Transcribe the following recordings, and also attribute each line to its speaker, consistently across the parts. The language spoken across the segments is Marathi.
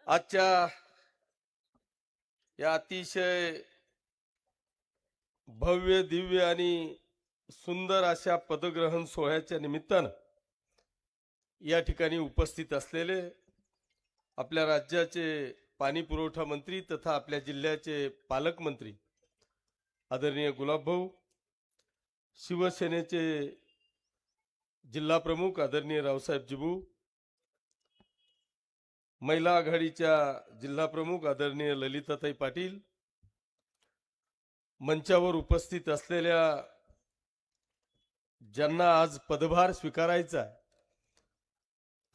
Speaker 1: आजच्या या अतिशय भव्य दिव्य आणि सुंदर अशा पदग्रहण सोहळ्याच्या निमित्तानं या ठिकाणी उपस्थित असलेले आपल्या राज्याचे पाणी पुरवठा मंत्री तथा आपल्या जिल्ह्याचे पालकमंत्री आदरणीय गुलाबभाऊ, शिवसेनेचे जिल्हा प्रमुख आदरणीय रावसाहेब जिबू, महिला आघाडीच्या जिल्हा प्रमुख आदरणीय ललिताताई पाटील, मंचावर उपस्थित असलेल्या ज्यांना आज पदभार स्वीकारायचा आहे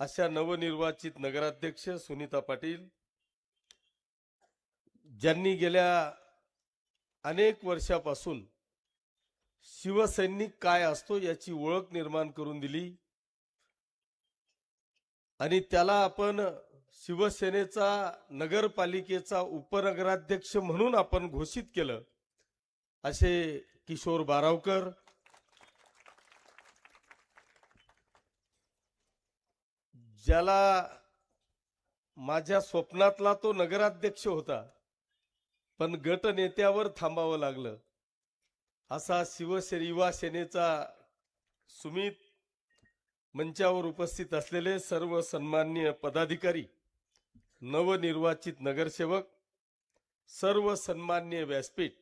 Speaker 1: अशा नवनिर्वाचित नगराध्यक्ष सुनीता पाटील, ज्यांनी गेल्या अनेक वर्षापासून शिवसैनिक काय असतो याची ओळख निर्माण करून दिली आणि त्याला आपण शिवसेनेचा नगरपालिकेचा उपनगराध्यक्ष म्हणून आपण घोषित केलं असे किशोर बारावकर, ज्याला माझ्या स्वप्नातला तो नगराध्यक्ष होता पण गट नेत्यावर थांबावं लागलं असा युवा सेनेचा सुमित, मंचावर उपस्थित असलेले सर्व सन्माननीय पदाधिकारी, नवनिर्वाचित नगरसेवक, सर्व सन्माननीय व्यासपीठ,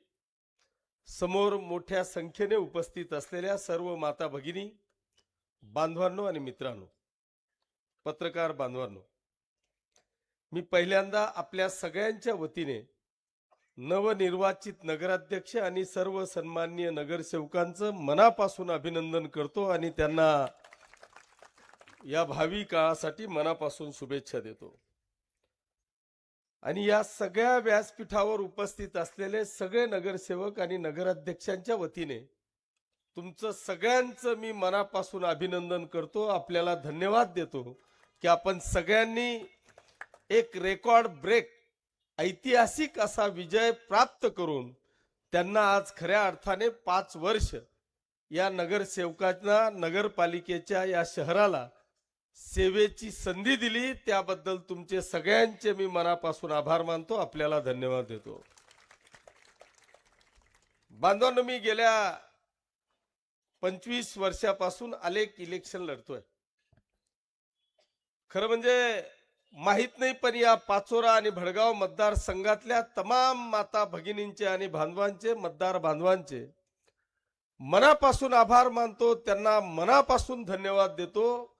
Speaker 1: समोर मोठ्या संख्येने उपस्थित असलेल्या सर्व माता भगिनी, बांधवांनो आणि मित्रांनो, पत्रकार बांधवांनो, मी पहिल्यांदा आपल्या सगळ्यांच्या वतीने नवनिर्वाचित नगराध्यक्ष आणि सर्व सन्माननीय नगरसेवकांचं मनापासून अभिनंदन करतो आणि त्यांना या भावी काळासाठी मनापासून शुभेच्छा देतो। आणि या सगळ्या व्यासपीठावर उपस्थित असलेले सगळे नगरसेवक आणि नगराध्यक्षांच्या वतीने तुमचं सगळ्यांचं मी मनापासून अभिनंदन करतो, आपल्याला धन्यवाद देतो की आपण सगळ्यांनी एक रेकॉर्ड ब्रेक ऐतिहासिक असा विजय प्राप्त करून त्यांना आज खऱ्या अर्थाने 5 वर्ष या नगरसेवकांना नगरपालिकेच्या या शहराला सेवेची संधी दिली, त्याबद्दल तुमचे सगळ्यांचे मी मनापासून आभार मानतो, आपल्याला धन्यवाद देतो। बांधवांनो, मी गेल्या 25 वर्षापासून अनेक इलेक्शन लढतोय। खरं म्हणजे माहित नाही पण या पाचोरा आणि भडगाव मतदारसंघातल्या तमाम माता भगिनींचे आणि बांधवांचे, मतदार बांधवांचे मनापासून आभार मानतो, त्यांना मनापासून धन्यवाद देतो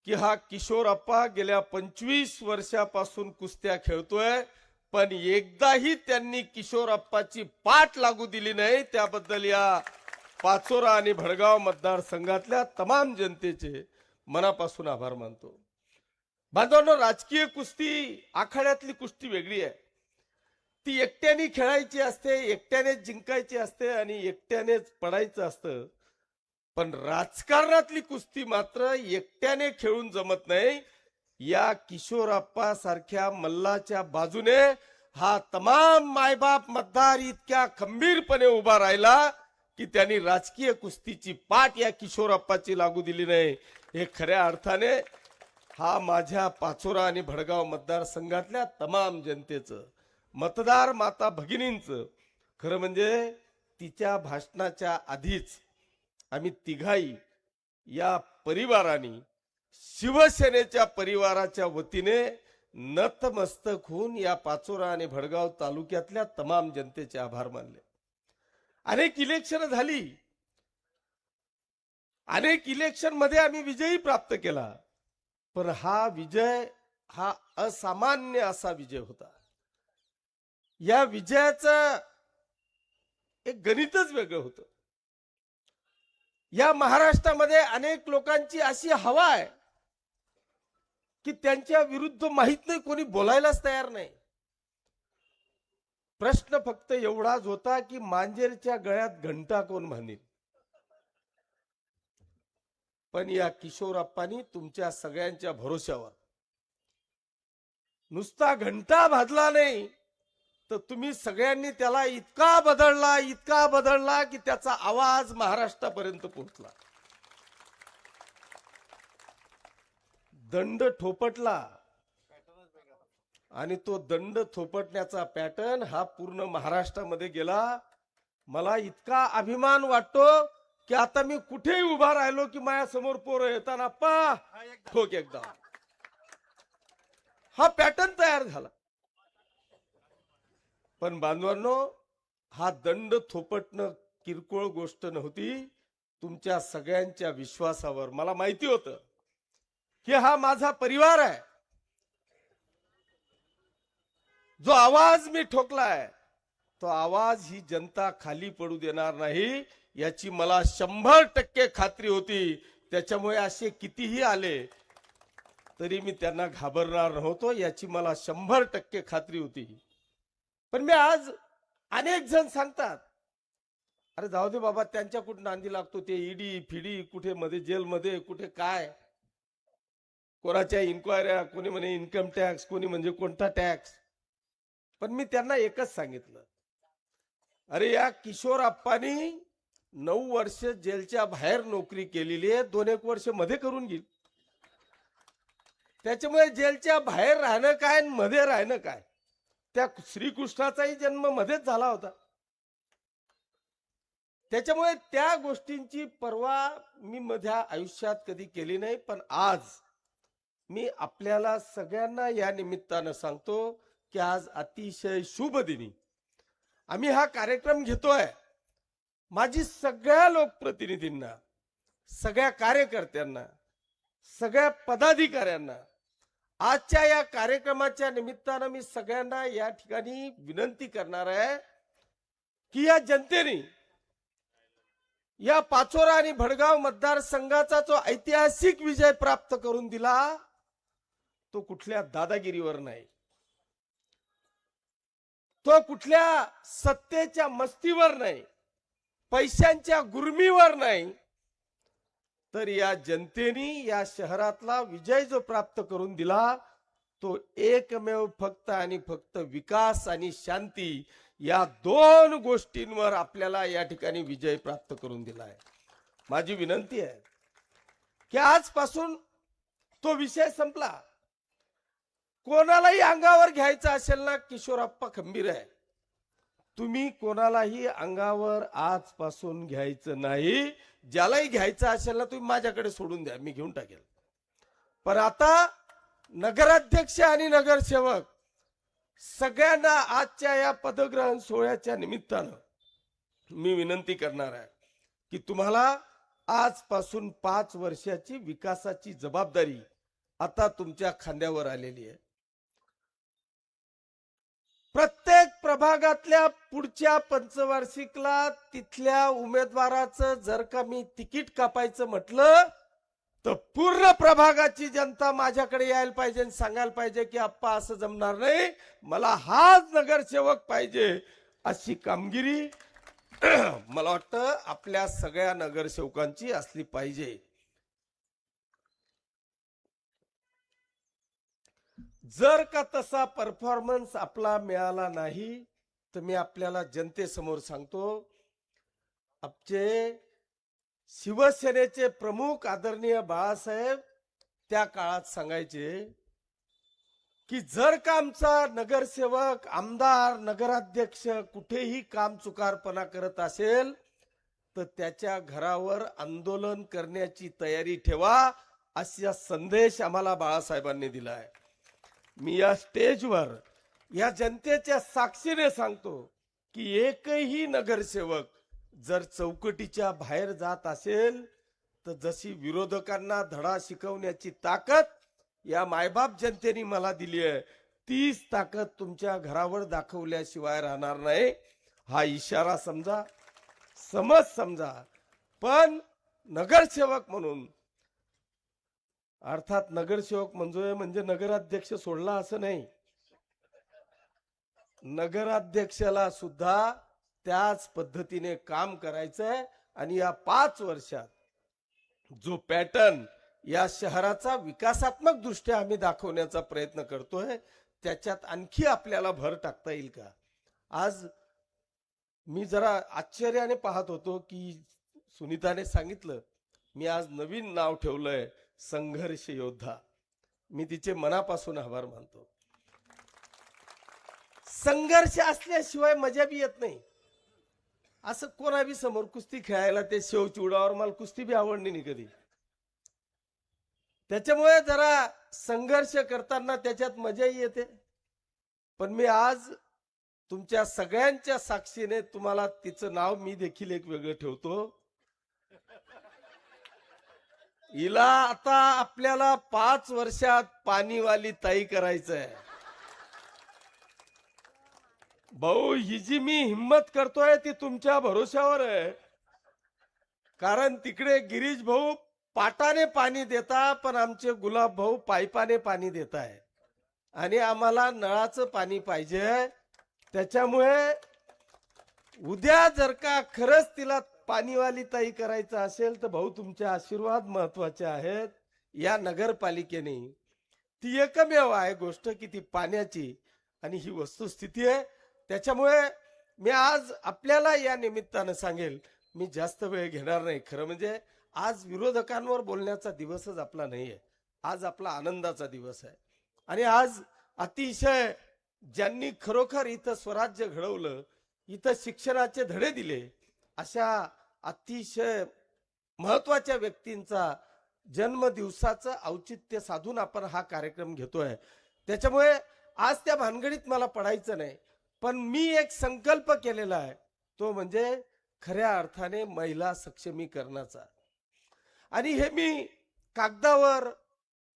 Speaker 1: की हा किशोर अप्पा गेल्या 25 वर्षापासून कुस्त्या खेळतोय पण एकदाही त्यांनी किशोर अप्पाची पाठ लागू दिली नाही, त्याबद्दल या पाचोरा आणि भडगाव मतदारसंघातल्या तमाम जनतेचे मनापासून आभार मानतो। बांधवांनो, राजकीय कुस्ती आखाड्यातली कुस्ती वेगळी आहे, ती एकट्याने खेळायची असते, एकट्यानेच जिंकायची असते आणि एकट्यानेच पडायचं असतं, पण राजकारणातली कुस्ती मात्र एकट्याने खेळून जमत नाही। या किशोरप्पा सारख्या मल्लाच्या बाजूने हा तमाम मायबाप मतदार इतक्या खंबीरपणे उभा राहिला की त्यांनी राजकीय कुस्तीची पाठ या किशोरप्पाची लागू दिली नाही। हे खऱ्या अर्थाने हा माझ्या पाचोरा आणि भडगाव मतदारसंघातल्या तमाम जनतेचं, मतदार माता भगिनींचं, खरं म्हणजे तिच्या भाषणाच्या आधीच आम्ही तिघाई या परिवाराने शिवसेनेच्या परिवाराच्या वतीने नतमस्तक होऊन या पाचोरा आणि भडगाव तालुक्यातल्या तमाम जनतेचे आभार मानले। अनेक इलेक्शन झाली, अनेक इलेक्शन मध्ये आम्ही विजयी प्राप्त केला, पण हा विजय हा असामान्य असा विजय होता। या विजयाचं एक गणितच वेगळं होतं। या महाराष्ट्रामध्ये अनेक लोकांची अशी हवा आहे की त्यांच्या विरुद्ध माहित नाही, कोणी बोलायलाच तयार नाही। प्रश्न फक्त एवढाच होता की मांजरच्या गळ्यात घंटा कोण बांधेल। पण या किशोरप्पांनी तुमच्या सगळ्यांच्या भरोश्यावर नुसता घंटा भाजला नाही तर तुम्ही सगळ्यांनी त्याला इतका बदलला की त्याचा आवाज महाराष्ट्रापर्यंत पोहोचला। दंड ठोपटला, आणि तो दंड थोपटण्याचा पॅटर्न हा पूर्ण महाराष्ट्रामध्ये गेला. मला इतका अभिमान वाटतो की आता मी कुठेही उभा राहिलो की माझ्या समोर पोरं येताना पा ठोक एकदा, हा पॅटर्न तयार झाला. पण बांधवांनो, हा दंड थोपटणं किरकोळ गोष्ट नव्हती. तुमच्या सगळ्यांच्या विश्वासावर मला माहिती होतं की हा माझा परिवार आहे. जो आवाज मी ठोकलाय तो आवाज ही जनता खाली पडू देणार नाही याची मला 100% खात्री होती. त्याच्यामुळे असे कितीही आले तरी मी त्यांना घाबरणार नव्हतो याची मला 100% खात्री होती. पण मी आज अनेक जण सांगतात अरे जाऊ दे बाबा, त्यांच्या कुठे नांदी लागतो, ते ईडी फिडी कुठे मध्ये जेलमध्ये कुठे काय, कोणाच्या इन्क्वायऱ्या, कोणी म्हणे इन्कम टॅक्स, कोणी म्हणजे कोणता टॅक्स. पण मी त्यांना एकच सांगितलं, अरे या किशोर अप्पानी 9 वर्ष जेलच्या बाहेर नोकरी केलेली आहे, 2-1 वर्ष मध्ये करून घेईल. त्याच्यामुळे जेलच्या बाहेर राहणं काय आणि मध्ये राहणं काय, त्या श्रीकृष्णाचाही जन्म मध्येच झाला होता. त्याच्यामुळे त्या गोष्टींची पर्वा मी माझ्या आयुष्यात कधी केली नाही. पण आज मी आपल्याला सगळ्यांना या निमित्तानं सांगतो की आज अतिशय शुभ दिनी आम्ही हा कार्यक्रम घेतोय. माझी सगळ्या लोकप्रतिनिधींना, सगळ्या कार्यकर्त्यांना, सगळ्या पदाधिकाऱ्यांना आजच्या या कार्यक्रमाच्या निमित्तानं मी सगळ्यांना या ठिकाणी विनंती करणार आहे की या जनतेने या पाचोरा आणि भडगाव मतदारसंघाचा जो ऐतिहासिक विजय प्राप्त करून दिला तो कुठल्या दादागिरीवर नाही, तो कुठल्या सत्तेच्या मस्तीवर नाही, पैशांच्या गुरमीवर नाही, तर या जनतेने या शहरातला विजय जो प्राप्त करून दिला तो एकमेव फक्त आणि फक्त विकास आणि शांती या 2 गोष्टींवर आपल्याला या ठिकाणी विजय प्राप्त करून दिला आहे. माझी विनंती आहे की आजपासून तो विषय संपला. कोणालाही अंगावर घ्यायचा असेल ना, किशोरप्पा खंबीर आहे. तुम्ही कोणालाही अंगावर आजपासून घ्यायचं नाही. ज्यालाही घ्यायचं असेल ना तुम्ही माझ्याकडे सोडून द्या, मी घेऊन टाकेल. पण आता नगराध्यक्ष आणि नगरसेवक सगळ्यांना आजच्या या पदग्रहण सोहळ्याच्या निमित्तानं मी विनंती करणार आहे की तुम्हाला आजपासून 5 वर्षाची विकासाची जबाबदारी आता तुमच्या खांद्यावर आलेली आहे. प्रत्येक प्रभागातल्या पुढच्या पंचवार्षिकला तिथल्या उमेदवाराचं जर का मी तिकीट कापायचं म्हटलं तर पूर्ण प्रभागाची जनता माझ्याकडे यायला पाहिजे आणि सांगायला पाहिजे की आप्पा असं जमणार नाही, मला हाच नगरसेवक पाहिजे. अशी कामगिरी मला वाटतं आपल्या सगळ्या नगरसेवकांची असली पाहिजे. जर का तसा परफॉर्मन्स आपला मिळाला नाही तर मी आपल्याला जनतेसमोर सांगतो, आमचे शिवसेनेचे प्रमुख आदरणीय बाळासाहेब त्या काळात सांगायचे की जर का आमचा नगरसेवक, आमदार, नगराध्यक्ष कुठेही काम चुकारपणा करत असेल तर त्याच्या घरावर आंदोलन करण्याची तयारी ठेवा, असा संदेश आम्हाला बाळासाहेबांनी दिला आहे. मी या स्टेजवर या जनतेच्या साक्षीने सांगतो की एकही नगरसेवक जर चौकटीच्या बाहेर जात असेल तर जशी विरोधकांना धडा शिकवण्याची ताकद या मायबाप जनतेने मला दिली आहे, तीच ताकद तुमच्या घरावर दाखवल्याशिवाय राहणार नाही. हा इशारा समजा, समज समजा. पण नगरसेवक म्हणून, अर्थात नगरसेवक म्हणजे नगराध्यक्ष सोडला असं नाही, नगराध्यक्षाला सुद्धा त्याच पद्धतीने काम करायचंय. आणि या 5 वर्षात जो पॅटर्न या शहराचा विकासात्मक दृष्ट्या आम्ही दाखवण्याचा प्रयत्न करतोय त्याच्यात आणखी आपल्याला भर टाकता येईल का. आज मी जरा आश्चर्याने पाहत होतो की सुनीताने सांगितलं, मी आज नवीन नाव ठेवलंय संघर्ष योद्धा. मी तिचे मनापासून आभार मानतो. संघर्ष असल्याशिवाय मजा बी येत नाही. असं कोणा बी समोर कुस्ती खेळायला ते शेव चिवडावर मला कुस्ती बी आवडली नाही कधी. त्याच्यामुळे जरा संघर्ष करताना त्याच्यात मजाही येते. पण मी आज तुमच्या सगळ्यांच्या साक्षीने तुम्हाला तिचं नाव मी देखील एक वेगळं ठेवतो. हिला आता आपल्याला 5 वर्षात पाणीवाली ताई करायचं आहे. भाऊ, ही जी मी हिम्मत करतोय ती तुमच्या भरोश्यावर आहे. कारण तिकडे गिरीश भाऊ पाटाने पाणी देता, पण आमचे गुलाब भाऊ पाईपाने पाणी देत आहे. आणि आम्हाला नळाचं पाणी पाहिजे. त्याच्यामुळे उद्या जर का खरंच तिला पाणीवाली ताई करायचं असेल तर भाऊ तुमचे आशीर्वाद महत्वाचे आहेत. या नगरपालिकेने ती एकमेव आहे गोष्ट की ती पाण्याची, आणि ही वस्तुस्थिती आहे. त्याच्यामुळे मी आज आपल्याला या निमित्तानं सांगेल, मी जास्त वेळ घेणार नाही. खरं म्हणजे आज विरोधकांवर बोलण्याचा दिवसच आपला नाहीये. आज आपला आनंदाचा दिवस आहे. आणि आज अतिशय ज्यांनी खरोखर इथं स्वराज्य घडवलं, इथं शिक्षणाचे धडे दिले, अशा अतिशय महत्वाच्या व्यक्तींचा जन्मदिवसाचं औचित्य साधून आपण हा कार्यक्रम घेतोय. त्याच्यामुळे आज त्या भानगडीत मला पडायचं नाही. पण मी एक संकल्प केलेला आहे, तो म्हणजे खऱ्या अर्थाने महिला सक्षमीकरणाचा. आणि हे मी कागदावर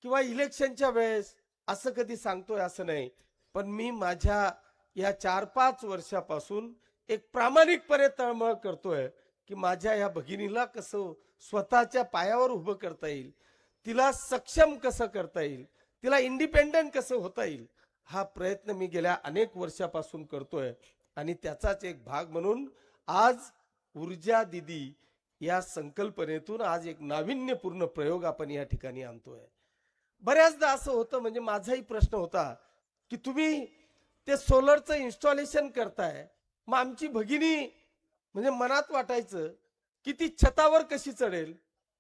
Speaker 1: किंवा इलेक्शनच्या वेळेस असं कधी सांगतोय असं नाही. पण मी माझ्या या 4-5 वर्षापासून एक प्रामाणिकपणे तळमळ करतोय की माझ्या या भगिनीला कसं स्वतःच्या पायावर उभं करता येईल, तिला सक्षम कसं करता येईल, तिला इंडिपेंडंट कसं होता येईल, हा प्रयत्न मी गेल्या अनेक वर्षापासून करतोय. आणि त्याचाच एक भाग म्हणून आज ऊर्जा दीदी या संकल्पनेतून आज एक नाविन्यपूर्ण प्रयोग आपण या ठिकाणी आणतोय. बऱ्याचदा असं होतं, म्हणजे माझाही प्रश्न होता की तुम्ही ते सोलरचं इन्स्टॉलेशन करताय, मग आमची भगिनी, म्हणजे मनात वाटायचं की ती छतावर कशी चढेल,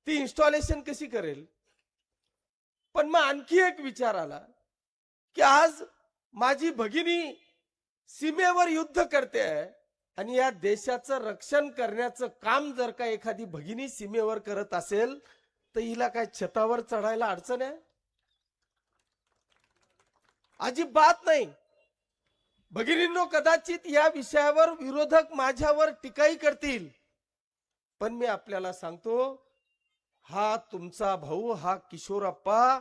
Speaker 1: ती इन्स्टॉलेशन कशी करेल. पण मग आणखी एक विचार आला की आज माझी भगिनी सीमेवर युद्ध करते आहे, आणि या देशाचं रक्षण करण्याचं काम जर का एखादी भगिनी सीमेवर करत असेल तर हिला काय छतावर चढायला अडचण आहे? अजिबात नाही. भगिनींनो, कदाचित या विषयावर विरोधक माझ्यावर टीकाही करतील, पण मी आपल्याला सांगतो, हा तुमचा भाऊ, हा किशोरप्पा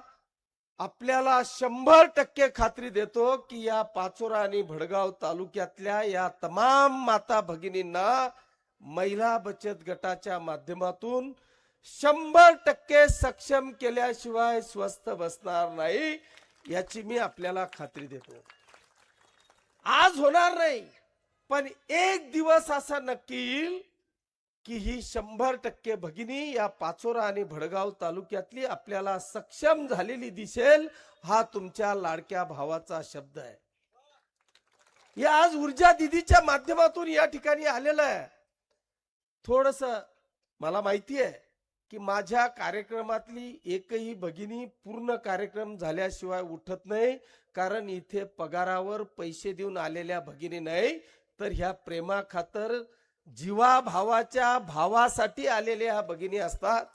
Speaker 1: आपल्याला 100% खात्री देतो की या पाचोरा आणि भडगाव तालुक्यातल्या या तमाम माता भगिनींना महिला बचत गटाच्या माध्यमातून 100% सक्षम केल्याशिवाय स्वस्थ बसणार नाही, याची मी आपल्याला खात्री देतो. आज होणार नाही, पण एक दिवस असा नक्की येईल की ही 100% भगिनी या पाचोरा आणि भडगाव तालुक्यातली आपल्याला सक्षम झालेली दिसेल. हा तुमच्या लाडक्या भावाचा शब्द आहे. या आज ऊर्जा दीदीच्या माध्यमातून या ठिकाणी आलेलं आहे. थोडस मला माहिती आहे की माझ्या कार्यक्रमातली एकही भगिनी पूर्ण कार्यक्रम झाल्याशिवाय उठत नाही, कारण इथे पगारावर पैसे देऊन आलेल्या भगिनी नाही, तर ह्या प्रेमा खातर जीवा भावाच्या भावासाठी आलेल्या ह्या भगिनी असतात.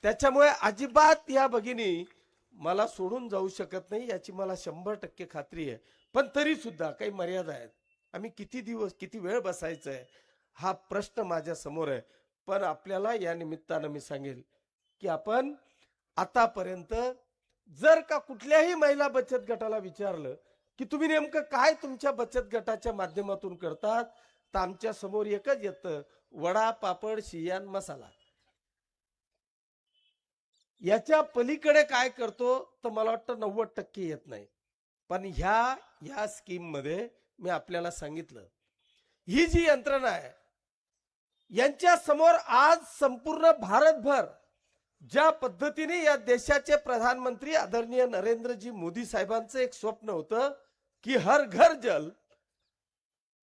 Speaker 1: त्याच्यामुळे अजिबात या भगिनी मला सोडून जाऊ शकत नाही, याची मला 100% खात्री आहे. पण तरी सुद्धा काही मर्यादा आहेत. आम्ही किती दिवस किती वेळ बसायचं आहे हा प्रश्न माझ्या समोर आहे. पण आपल्याला या निमित्तानं मी सांगेल की आपण आतापर्यंत जर का कुठल्याही महिला बचत गटाला विचारलं की तुम्ही नेमकं काय तुमच्या बचत गटाच्या माध्यमातून करतात, तर आमच्या समोर एकच येतं, वडा पापड शियान मसाला. याच्या पलीकडे काय करतो तर मला वाटतं 90% येत नाही. पण ह्या स्कीम मध्ये मी आपल्याला सांगितलं, ही जी यंत्रणा आहे यांच्या समोर आज संपूर्ण भारतभर ज्या पद्धतीने या देशाचे प्रधानमंत्री आदरणीय नरेंद्रजी मोदी साहेबांचं एक स्वप्न होतं की हर घर जल,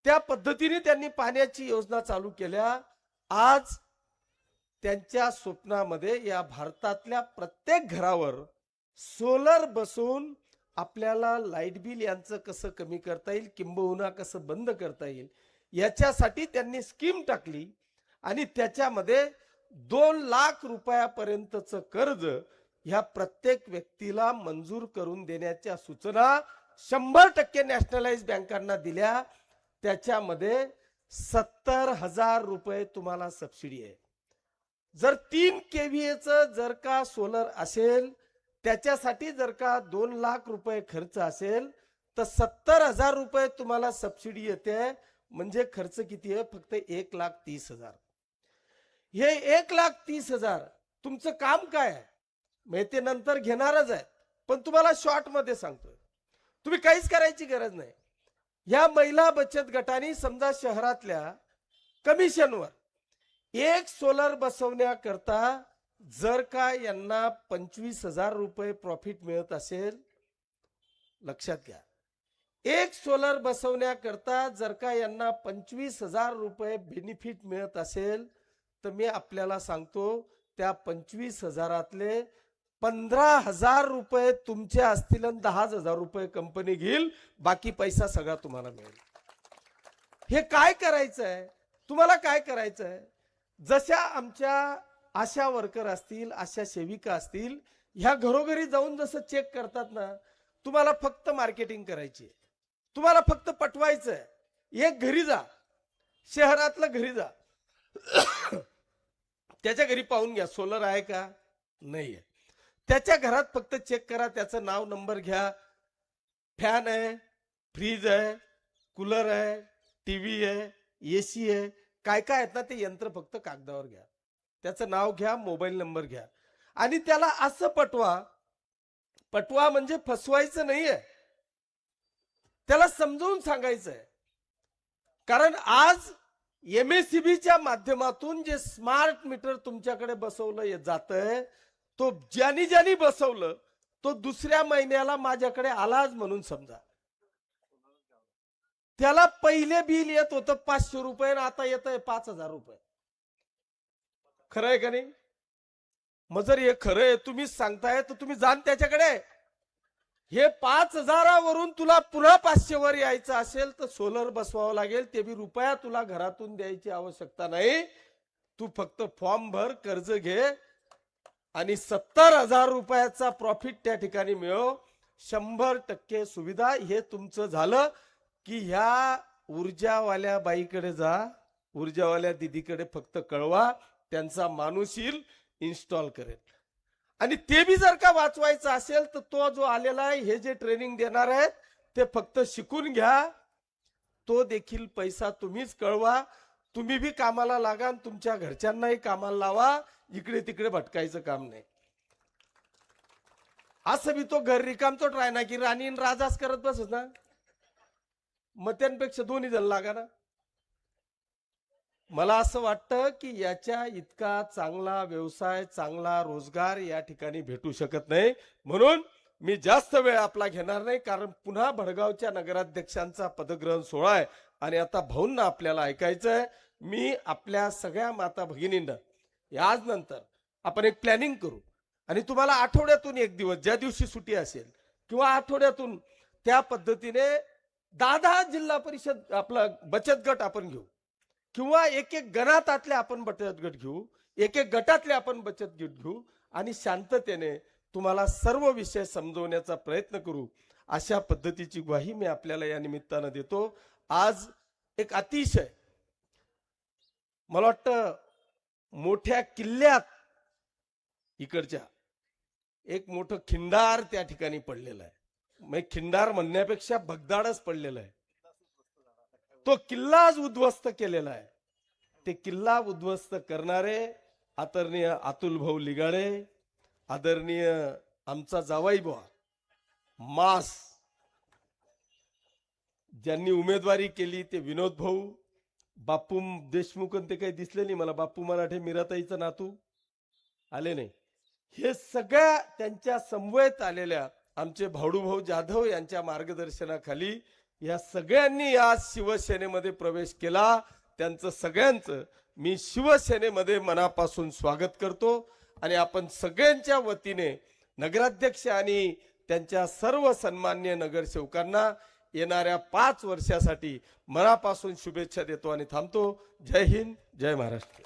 Speaker 1: त्या पद्धतीने त्यांनी पाण्याची योजना चालू केल्या. आज त्यांच्या स्वप्नामध्ये या भारतातल्या प्रत्येक घरावर सोलर बसून आपल्याला लाईट बिल यांचं कसं कमी करता येईल, किंबहुना कसं बंद करता येईल, याच्यासाठी त्यांनी स्कीम टाकली आणि त्याच्यामध्ये 2 लाख रुपयापर्यंतचं कर्ज ह्या प्रत्येक व्यक्तीला मंजूर करून देण्याच्या सूचना 100% नॅशनलाइज बँकांना दिल्या. त्याच्यामध्ये 70,000 रुपये तुम्हाला सबसिडी आहे. जर 3 केव्हीएचं जर का सोलर असेल, त्याच्यासाठी जर का 2 लाख रुपये खर्च असेल, तर 70,000 रुपये तुम्हाला सबसिडी येते. म्हणजे खर्च किती आहे? फक्त 1,30,000. हे 1,30,000 तुमचं काम काय आहे? मी ते नंतर घेणारच आहे, पण तुम्हाला शॉर्ट मध्ये सांगतोय, तुम्ही काहीच करायची गरज नाही. या महिला बचत गटांनी समजा शहरातल्या कमिशनवर एक सोलर बसवण्याकरता जर का यांना 25,000 रुपये प्रॉफिट मिळत असेल, लक्षात घ्या, एक सोलर बसवण्याकरता जर का यांना 25,000 रुपये बेनिफिट मिळत असेल, तर मी आपल्याला सांगतो त्या 25,000तले 15,000 रुपये तुमचे असतील आणि 10,000 रुपये कंपनी घेईल. बाकी पैसा सगळा तुम्हाला मिळेल. हे काय करायचं आहे? तुम्हाला काय करायचं आहे? जशा आमच्या आशा वर्कर असतील, आशा सेविका असतील, ह्या घरोघरी जाऊन जसं चेक करतात ना, तुम्हाला फक्त मार्केटिंग करायची आहे. तुम्हाला फक्त पटवायचं आहे. एक घरी जा, शहरातलं घरी जा, त्याच्या घरी पाहून घ्या सोलर आहे का नाही आहे. त्याच्या घरात फक्त चेक करा, त्याचं नाव नंबर घ्या, फॅन आहे, फ्रीज आहे, कूलर आहे, टीव्ही आहे, एसी आहे, काय काय आहेत ना ते यंत्र फक्त कागदावर घ्या, त्याचं नाव घ्या, मोबाईल नंबर घ्या आणि त्याला असं पटवा म्हणजे फसवायचं नाहीये, त्याला समजावून सांगायचं आहे. कारण आज एमएससीबीच्या माध्यमातून जे स्मार्ट मीटर तुमच्याकडे बसवलं जातंय, तो ज्यांनी बसवलं तो दुसऱ्या महिन्याला माझ्याकडे आलाच म्हणून समजा. त्याला पहिले बिल येत होतं 500 रुपये आणि आता येत आहे 5,000 रुपये. खरं आहे का नाही? मग जर हे खरं आहे तुम्हीच सांगताय तर तुम्ही जाण त्याच्याकडे. हे 5,000 वरून तुला पुन्हा 500 वर यायचं असेल तर सोलर बसवावं लागेल. ते बी रुपया तुला घरातून द्यायची आवश्यकता नाही. तू फक्त फॉर्म भर, कर्ज घे आणि 70,000 रुपयाचा प्रॉफिट त्या ठिकाणी मिळव. 100% सुविधा. हे तुमचं झालं की ह्या ऊर्जावाल्या बाईकडे जा, ऊर्जावाल्या दीदीकडे फक्त कळवा, त्यांचा माणूस येईल, इन्स्टॉल करेल. आणि ते बी जर का वाचवायचं असेल तर तो जो आलेला आहे, हे जे ट्रेनिंग देणार आहेत ते फक्त शिकून घ्या. तो देखील पैसा तुम्हीच कळवा. तुम्ही बी कामाला लागा, तुमच्या घरच्यांनाही कामाला लावा. इकडे तिकडे भटकायचं काम नाही. असं बी तो घर रिकामचोट राहणार की राणी राजाच करत बसत ना, मग त्यांपेक्षा दोन्ही जण लागा ना. मला असं वाटतं की याच्या इतका चांगला व्यवसाय, चांगला रोजगार या ठिकाणी भेटू शकत नाही. म्हणून मी जास्त वेळ आपला घेणार नाही, कारण पुन्हा भडगावच्या नगराध्यक्षांचा पदग्रहण सोहळा आहे आणि आता भाऊंना आपल्याला ऐकायचं आहे. मी आपल्या सगळ्या माता भगिनींना आज नंतर आपण एक प्लॅनिंग करू आणि तुम्हाला आठवड्यातून एक दिवस, ज्या दिवशी सुट्टी असेल किंवा आठवड्यातून, त्या पद्धतीने 10 जिल्हा परिषद आपला बचत गट आपण घेऊ किंवा एक गणातातले आपण बचत गट घेऊ, एक गटातले आपण बचत गट घेऊ आणि शांततेने तुम्हाला सर्व विषय समजवण्याचा प्रयत्न करू. अशा पद्धतीची ग्वाही मी आपल्याला या निमित्तानं देतो. आज एक अतिशय मला वाटतं मोठ्या किल्ल्यात इकडच्या एक मोठं खिंडार त्या ठिकाणी पडलेलं आहे. मग खिंडार म्हणण्यापेक्षा भगदाडच पडलेलं आहे. तो किल्लाच उद्ध्वस्त केलेला आहे. ते किल्ला उद्ध्वस्त करणारे आदरणीय अतुल भाऊ लिगाडे, आदरणीय आमचा जावाई बुवा मास, ज्यांनी उमेदवारी केली ते विनोद भाऊ, बापू देशमुख, ते काही दिसले नाही मला. बापू मराठे, मीराताईचं नातू आले नाही. हे सगळ्या त्यांच्या समवेत आलेल्या आमचे भाऊ जाधव यांच्या मार्गदर्शनाखाली या सगळ्यांनी या शिवसेनेमध्ये प्रवेश केला. त्यांचं सगळ्यांचं मी शिवसेनेमध्ये मनापासून स्वागत करतो आणि आपण सगळ्यांच्या वतीने नगराध्यक्ष आणि त्यांच्या सर्व सन्मान्य नगरसेवकांना येणाऱ्या 5 वर्षासाठी मनापासून शुभेच्छा देतो आणि थांबतो. जय हिंद, जय महाराष्ट्र.